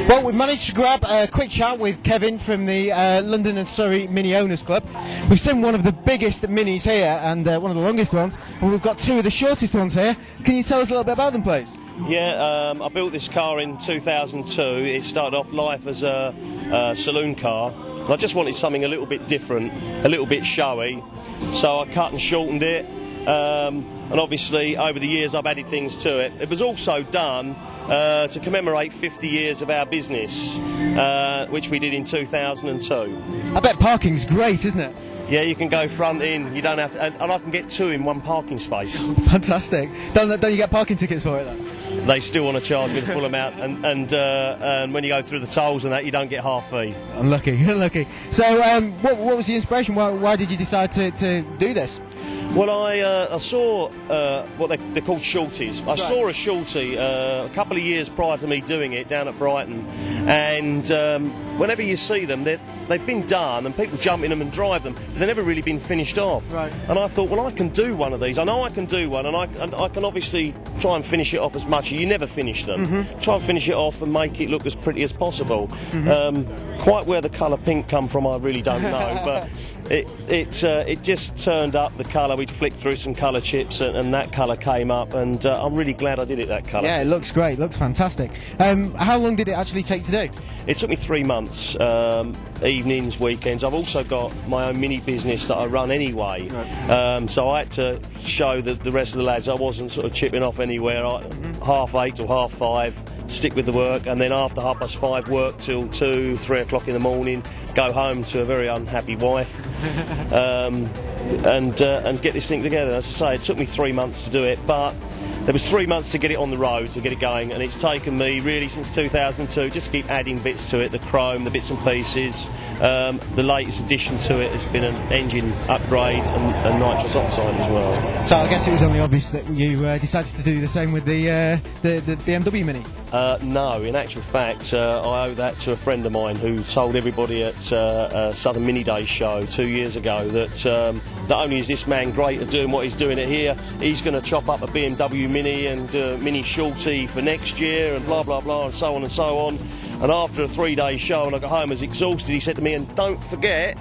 Well, we've managed to grab a quick chat with Kevin from the London and Surrey Mini Owners Club. We've seen one of the biggest minis here and one of the longest ones, and we've got two of the shortest ones here. Can you tell us a little bit about them, please? Yeah, I built this car in 2002. It started off life as a saloon car. I just wanted something a little bit different, a little bit showy, so I cut and shortened it. And obviously, over the years, I've added things to it. It was also done to commemorate 50 years of our business, which we did in 2002. I bet parking's great, isn't it? Yeah, you can go front in. You don't have to, and I can get two in one parking space. Fantastic. Don't you get parking tickets for it, though? They still want to charge me the full amount, and when you go through the tolls and that, you don't get half fee. Unlucky, unlucky. So, what was the inspiration? Why did you decide to do this? Well, I saw what they're called Shorties. I saw a Shortie a couple of years prior to me doing it down at Brighton, and whenever you see them, they've been done and people jump in them and drive them, but they've never really been finished off. Right. And I thought, well, I can do one of these. I know I can do one, and I can obviously try and finish it off as much. You never finish them. Mm-hmm. Try and finish it off and make it look as pretty as possible. Mm-hmm. Quite where the colour pink come from, I really don't know, but it just turned up the colour. We'd flicked through some colour chips and that colour came up, and I'm really glad I did it that colour. Yeah, it looks great, looks fantastic. How long did it actually take to do? It took me 3 months, evenings, weekends. I've also got my own mini business that I run anyway, right. So I had to show the rest of the lads I wasn't sort of chipping off anywhere. 8:30 till 5:30, stick with the work, and then after 5:30 work till 2, 3 o'clock in the morning, go home to a very unhappy wife, and get this thing together. As I say, it took me 3 months to do it, but there was 3 months to get it on the road, to get it going, and it's taken me really since 2002 just to keep adding bits to it, the chrome, the bits and pieces. The latest addition to it has been an engine upgrade and nitrous oxide as well. So I guess it was only obvious that you decided to do the same with the BMW Mini. No, in actual fact, I owe that to a friend of mine who told everybody at Southern Mini Day show 2 years ago that not only is this man great at doing what he's doing it here, he's going to chop up a BMW Mini and Mini Shortie for next year and blah blah blah and so on and so on. And after a 3-day show and I got home, I was exhausted, he said to me, and don't forget,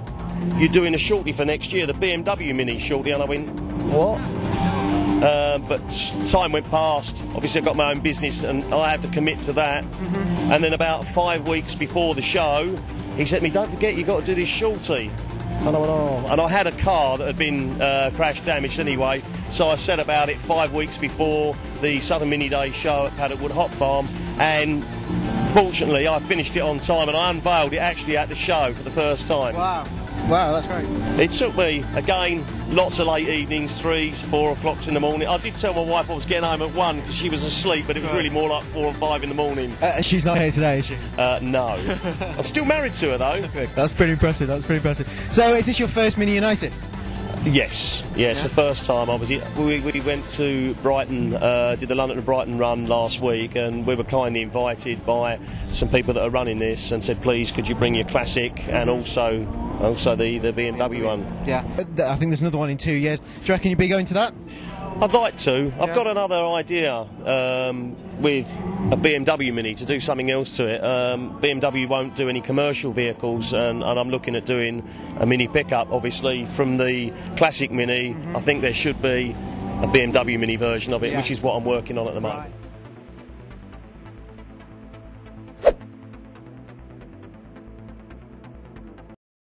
you're doing a Shortie for next year, the BMW Mini Shortie. And I went, what? But time went past. Obviously, I've got my own business and I had to commit to that. Mm-hmm. And then about 5 weeks before the show, he said to me, don't forget, you've got to do this Shortie. And I went, oh. And I had a car that had been crash damaged anyway, so I said about it 5 weeks before the Southern Mini Day show at Paddockwood Hop Farm, and fortunately I finished it on time and I unveiled it actually at the show for the first time. Wow. Wow, that's great. It took me, again, lots of late evenings, 3s, 4 o'clocks in the morning. I did tell my wife I was getting home at 1 because she was asleep, but it was really more like 4 and 5 in the morning. She's not here today, is she? No. I'm still married to her, though. That's pretty impressive, that's pretty impressive. So, is this your first Mini United? Yes, it's the first time. We went to Brighton, did the London to Brighton run last week, and we were kindly invited by some people that are running this and said, please, could you bring your classic and also the BMW one. Yeah, I think there's another one in 2 years. Do you reckon you'd be going to that? I'd like to. I've got another idea with a BMW Mini to do something else to it. BMW won't do any commercial vehicles, and I'm looking at doing a mini pickup, obviously, from the classic Mini. I think there should be a BMW Mini version of it, which is what I'm working on at the moment.